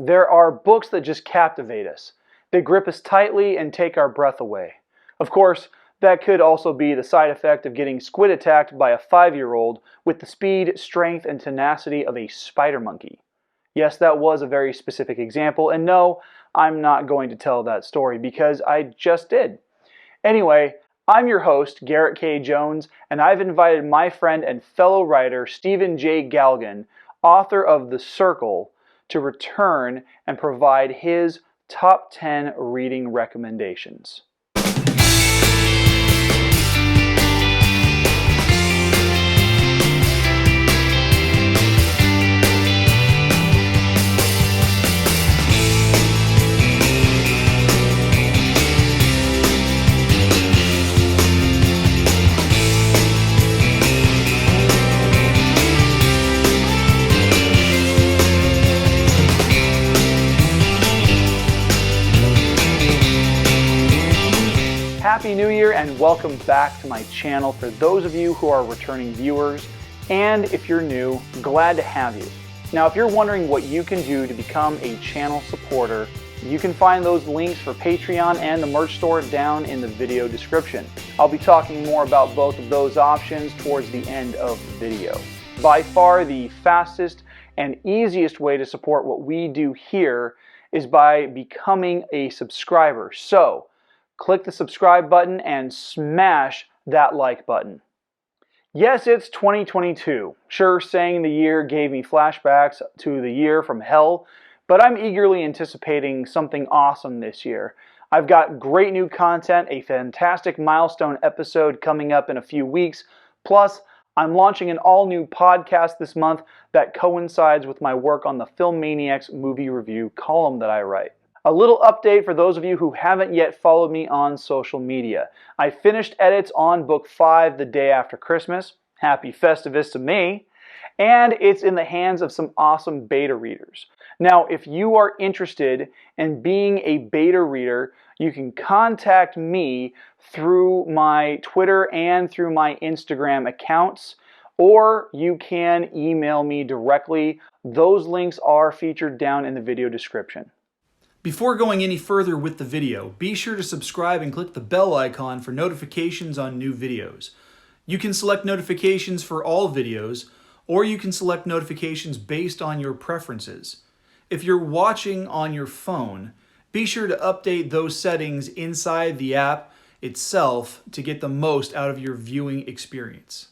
There are books that just captivate us. They grip us tightly and take our breath away. Of course, that could also be the side effect of getting squid attacked by a 5-year-old with the speed, strength, and tenacity of a spider monkey. Yes, that was a very specific example, and no, I'm not going to tell that story because I just did. Anyway, I'm your host, Garrett K. Jones, and I've invited my friend and fellow writer, Stephen J. Galgon, author of The Circle, to return and provide his top 10 reading recommendations. Happy New Year and welcome back to my channel for those of you who are returning viewers, and if you're new, glad to have you. Now, if you're wondering what you can do to become a channel supporter, you can find those links for Patreon and the merch store down in the video description. I'll be talking more about both of those options towards the end of the video. By far the fastest and easiest way to support what we do here is by becoming a subscriber. So, click the subscribe button and smash that like button. Yes, it's 2022. Sure, saying the year gave me flashbacks to the year from hell, but I'm eagerly anticipating something awesome this year. I've got great new content, a fantastic milestone episode coming up in a few weeks, plus I'm launching an all-new podcast this month that coincides with my work on the Film Maniacs movie review column that I write. A little update for those of you who haven't yet followed me on social media. I finished edits on book 5 the day after Christmas. Happy Festivus to me. And it's in the hands of some awesome beta readers. Now, if you are interested in being a beta reader, you can contact me through my Twitter and through my Instagram accounts, or you can email me directly. Those links are featured down in the video description. Before going any further with the video, be sure to subscribe and click the bell icon for notifications on new videos. You can select notifications for all videos, or you can select notifications based on your preferences. If you're watching on your phone, be sure to update those settings inside the app itself to get the most out of your viewing experience.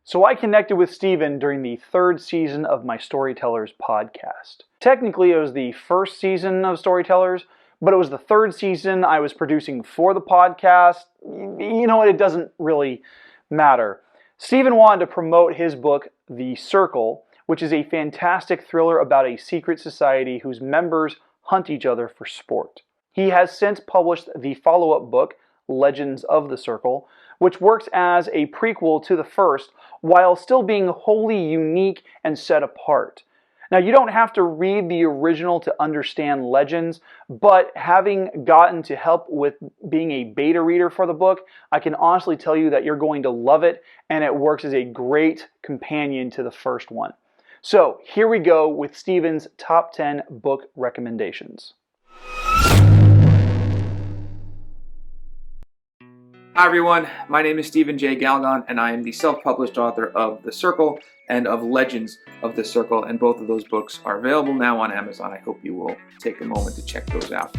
So I connected with Stephen during the 3rd season of my Storytellers podcast. Technically, it was the 1st season of Storytellers, but it was the 3rd season I was producing for the podcast. You know what, it doesn't really matter. Stephen wanted to promote his book, The Circle, which is a fantastic thriller about a secret society whose members hunt each other for sport. He has since published the follow-up book, Legends of the Circle, which works as a prequel to the first while still being wholly unique and set apart. Now, you don't have to read the original to understand Legends, but having gotten to help with being a beta reader for the book, I can honestly tell you that you're going to love it, and it works as a great companion to the first one. So, here we go with Stephen's top 10 book recommendations. Hi everyone, my name is Stephen J. Galgon, and I am the self-published author of The Circle and of Legends of the Circle, and both of those books are available now on Amazon. I hope you will take a moment to check those out.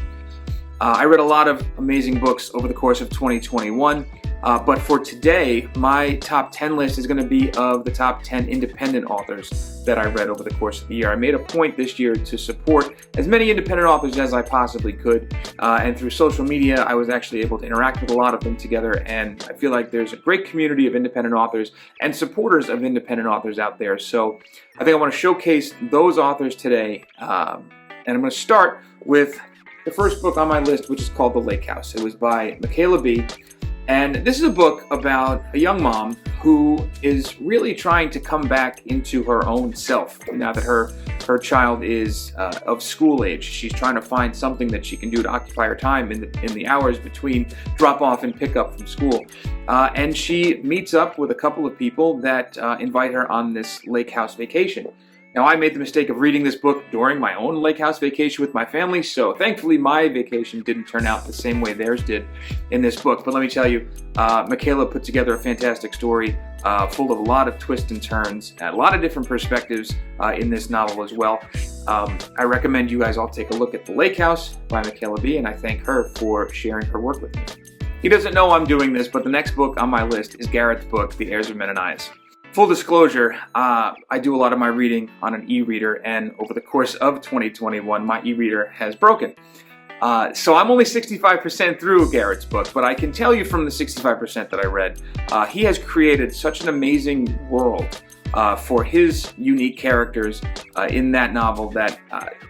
I read a lot of amazing books over the course of 2021, but for today, my top 10 list is going to be of the top 10 independent authors that I read over the course of the year. I made a point this year to support as many independent authors as I possibly could, and through social media, I was actually able to interact with a lot of them together, and I feel like there's a great community of independent authors and supporters of independent authors out there. So I think I want to showcase those authors today, and I'm going to start with the first book on my list, which is called The Lake House. It was by Michaela B., And this is a book about a young mom who is really trying to come back into her own self now that her child is of school age. She's trying to find something that she can do to occupy her time in the hours between drop off and pick up from school. And she meets up with a couple of people that invite her on this lake house vacation. Now, I made the mistake of reading this book during my own lake house vacation with my family, so thankfully my vacation didn't turn out the same way theirs did in this book. But let me tell you, Michaela put together a fantastic story full of a lot of twists and turns, and a lot of different perspectives in this novel as well. I recommend you guys all take a look at The Lake House by Michaela B., and I thank her for sharing her work with me. He doesn't know I'm doing this, but the next book on my list is Garrett's book, The Heirs of Menonias. Full disclosure, I do a lot of my reading on an e-reader, and over the course of 2021, my e-reader has broken. So I'm only 65% through Garrett's book, but I can tell you from the 65% that I read, he has created such an amazing world for his unique characters in that novel that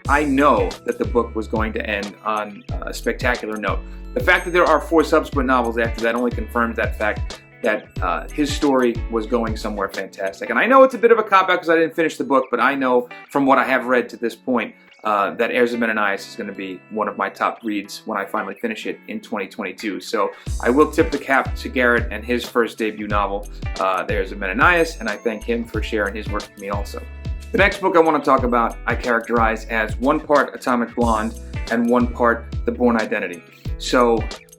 I know that the book was going to end on a spectacular note. The fact that there are 4 subsequent novels after that only confirms that fact, that his story was going somewhere fantastic. And I know it's a bit of a cop-out because I didn't finish the book, but I know from what I have read to this point that Heirs of Menonias is going to be one of my top reads when I finally finish it in 2022. So I will tip the cap to Garrett and his first debut novel, The Heirs of Menonias, and I thank him for sharing his work with me also. The next book I want to talk about I characterize as 1 part Atomic Blonde and 1 part The Bourne Identity.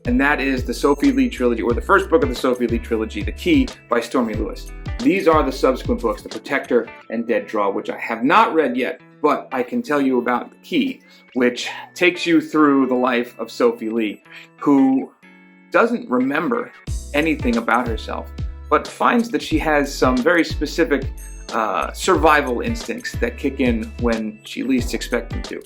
And that is the Sophie Lee trilogy, or the first book of the Sophie Lee trilogy, The Key by Stormy Lewis. These are the subsequent books, The Protector and Dead Draw, which I have not read yet, but I can tell you about The Key, which takes you through the life of Sophie Lee, who doesn't remember anything about herself, but finds that she has some very specific survival instincts that kick in when she least expects them to.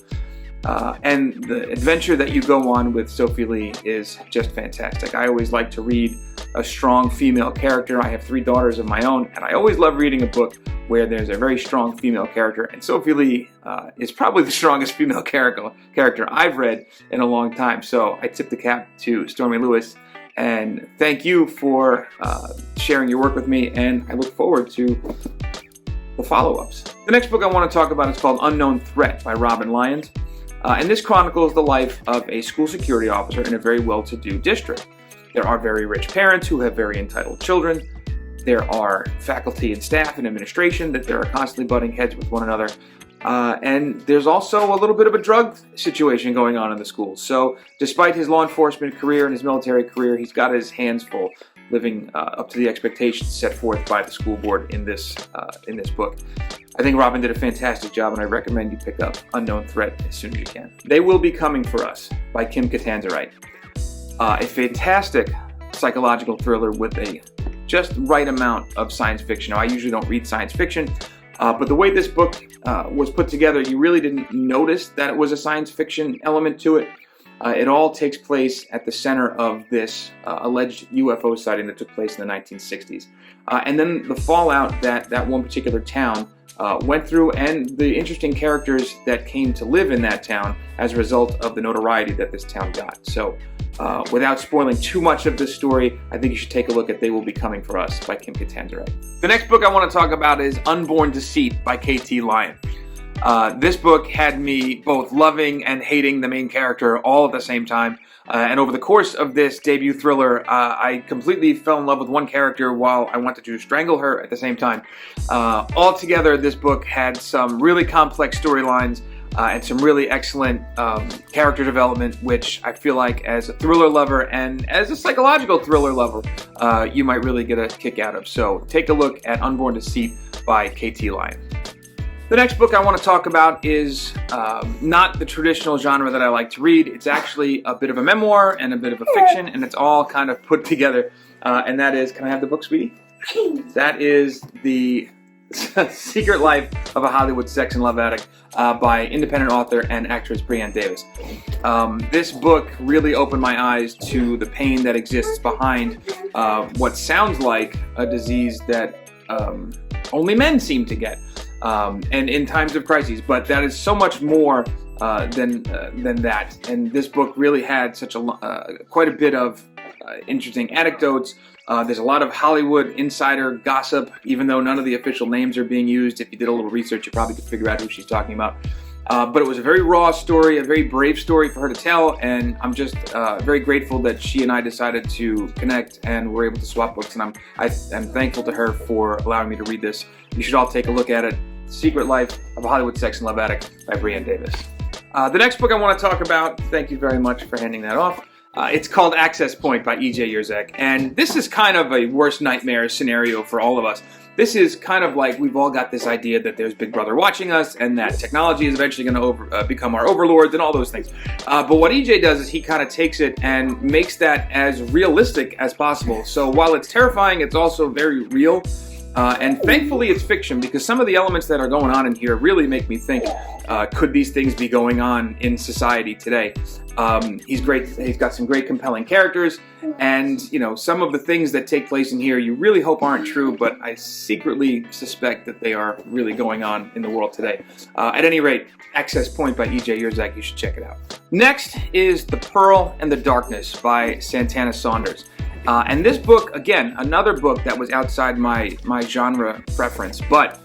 And the adventure that you go on with Sophie Lee is just fantastic. I always like to read a strong female character. I have 3 daughters of my own, and I always love reading a book where there's a very strong female character, and Sophie Lee is probably the strongest female character I've read in a long time. So I tip the cap to Stormy Lewis, and thank you for sharing your work with me, and I look forward to the follow-ups. The next book I want to talk about is called Unknown Threat by Robin Lyons. And this chronicles the life of a school security officer in a very well-to-do district. There are very rich parents who have very entitled children. There are faculty and staff and administration that are constantly butting heads with one another. And there's also a little bit of a drug situation going on in the school. So despite his law enforcement career and his military career, he's got his hands full living up to the expectations set forth by the school board in this book. I think Robin did a fantastic job, and I recommend you pick up Unknown Threat as soon as you can. They Will Be Coming for Us by Kim Catanzarite. A fantastic psychological thriller with a just right amount of science fiction. Now, I usually don't read science fiction, but the way this book was put together, you really didn't notice that it was a science fiction element to it. It all takes place at the center of this alleged UFO sighting that took place in the 1960s. And then the fallout that one particular town went through, and the interesting characters that came to live in that town as a result of the notoriety that this town got. So without spoiling too much of this story, I think you should take a look at They Will Be Coming for Us by Kim Catanzarite. The next book I want to talk about is Unborn Deceit by K.T. Lyon. This book had me both loving and hating the main character all at the same time. And over the course of this debut thriller, I completely fell in love with one character while I wanted to strangle her at the same time. Altogether, this book had some really complex storylines and some really excellent character development, which I feel like as a thriller lover and as a psychological thriller lover, you might really get a kick out of. So take a look at Unborn Deceit by K.T. Lyon. The next book I want to talk about is not the traditional genre that I like to read. It's actually a bit of a memoir and a bit of a fiction, and it's all kind of put together. And that is, can I have the book, sweetie? That is The Secret Life of a Hollywood Sex and Love Addict by independent author and actress Brianne Davis. This book really opened my eyes to the pain that exists behind what sounds like a disease that only men seem to get. And in times of crises, but that is so much more than that. And this book really had such quite a bit of interesting anecdotes. There's a lot of Hollywood insider gossip, even though none of the official names are being used. If you did a little research, you probably could figure out who she's talking about. But it was a very raw story, a very brave story for her to tell, and I'm just very grateful that she and I decided to connect and were able to swap books, and I'm thankful to her for allowing me to read this. You should all take a look at it. Secret Life of a Hollywood Sex and Love Addict by Brienne Davis. The next book I want to talk about, thank you very much for handing that off, it's called Access Point by E.J. Yerzek, and this is kind of a worst nightmare scenario for all of us. This is kind of like we've all got this idea that there's Big Brother watching us and that technology is eventually going to become our overlords and all those things. But what EJ does is he kind of takes it and makes that as realistic as possible. So while it's terrifying, it's also very real. And thankfully it's fiction, because some of the elements that are going on in here really make me think, could these things be going on in society today? He's great. He's got some great compelling characters, and some of the things that take place in here you really hope aren't true, but I secretly suspect that they are really going on in the world today. At any rate, Access Point by E.J. Yerzek, you should check it out. Next is The Pearl and the Darkness by Santana Saunders. And this book, again, another book that was outside my genre preference, but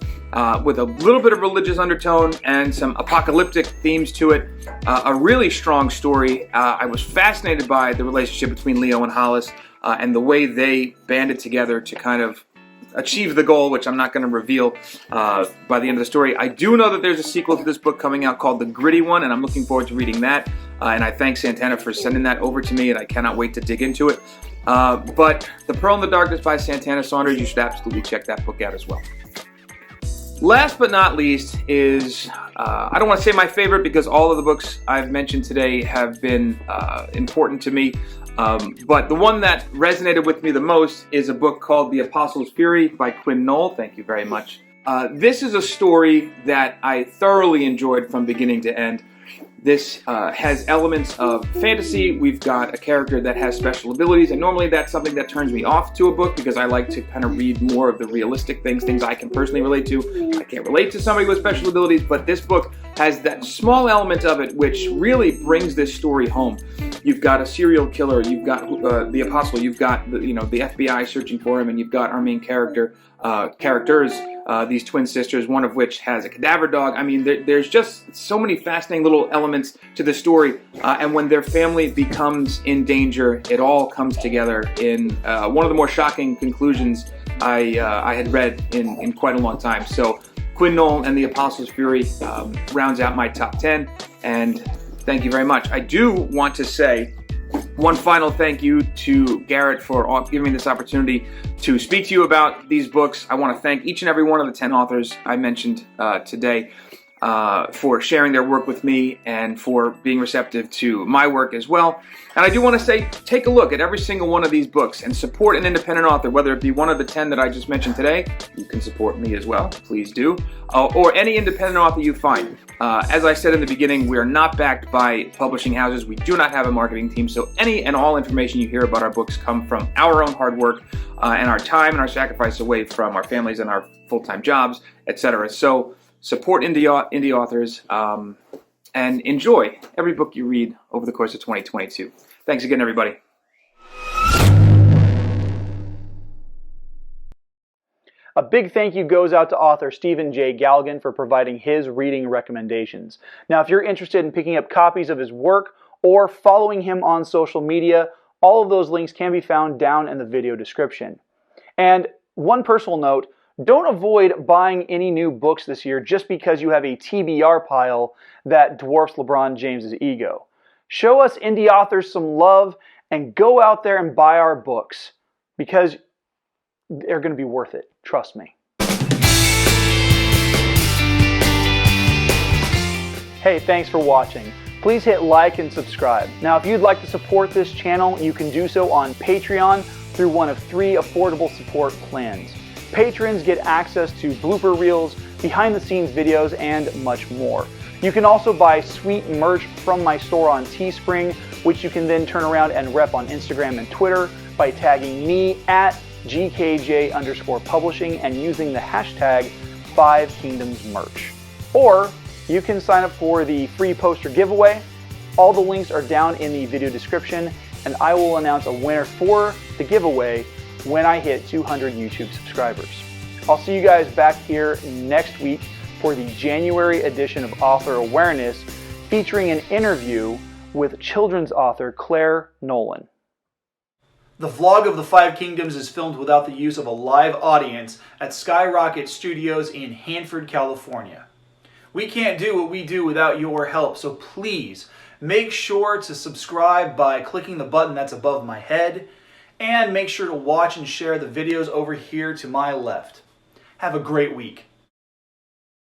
with a little bit of religious undertone and some apocalyptic themes to it. A really strong story. I was fascinated by the relationship between Leo and Hollis and the way they banded together to kind of achieve the goal, which I'm not going to reveal by the end of the story. I do know that there's a sequel to this book coming out called The Gritty One, and I'm looking forward to reading that. And I thank Santana for sending that over to me, and I cannot wait to dig into it. But The Pearl and the Darkness by Santana Saunders, you should absolutely check that book out as well. Last but not least is, I don't want to say my favorite because all of the books I've mentioned today have been important to me, but the one that resonated with me the most is a book called The Apostles' Fury by Quinn Knoll. Thank you very much. This is a story that I thoroughly enjoyed from beginning to end. This has elements of fantasy. We've got a character that has special abilities, and normally that's something that turns me off to a book because I like to kind of read more of the realistic things I can personally relate to. I can't relate to somebody with special abilities, but this book has that small element of it which really brings this story home. You've got a serial killer, you've got the apostle, you've got the FBI searching for him, and you've got our main characters, these twin sisters, one of which has a cadaver dog. I mean, there's just so many fascinating little elements to the story, and when their family becomes in danger, it all comes together in one of the more shocking conclusions I had read in quite a long time. So Quinn Knoll and The Apostles' Fury rounds out my top 10, and thank you very much. I do want to say one final thank you to Garrett for giving me this opportunity to speak to you about these books. I want to thank each and every one of the 10 authors I mentioned today for sharing their work with me and for being receptive to my work as well. And I do want to say, take a look at every single one of these books and support an independent author, whether it be one of the 10 that I just mentioned today. You can support me as well, please do, or any independent author you find. As I said in the beginning, we are not backed by publishing houses. We do not have a marketing team, so any and all information you hear about our books come from our own hard work and our time and our sacrifice away from our families and our full-time jobs, etc. So support indie authors and enjoy every book you read over the course of 2022. Thanks again, everybody. A big thank you goes out to author Stephen J. Galgon for providing his reading recommendations. Now, if you're interested in picking up copies of his work or following him on social media, all of those links can be found down in the video description. And one personal note, don't avoid buying any new books this year just because you have a TBR pile that dwarfs LeBron James's ego. Show us indie authors some love and go out there and buy our books because they're going to be worth it. Trust me. Hey, thanks for watching. Please hit like and subscribe. Now, if you'd like to support this channel, you can do so on Patreon through one of 3 affordable support plans. Patrons get access to blooper reels, behind-the-scenes videos, and much more. You can also buy sweet merch from my store on Teespring, which you can then turn around and rep on Instagram and Twitter by tagging me at GKJ_publishing and using the hashtag 5kingdomsmerch. Or you can sign up for the free poster giveaway. All the links are down in the video description. and I will announce a winner for the giveaway when I hit 200 YouTube subscribers. I'll see you guys back here next week for the January edition of Author Awareness, featuring an interview with children's author Claire Nolan. The vlog of the Five Kingdoms is filmed without the use of a live audience at Skyrocket Studios in Hanford, California. We can't do what we do without your help, so please make sure to subscribe by clicking the button that's above my head, and make sure to watch and share the videos over here to my left. Have a great week.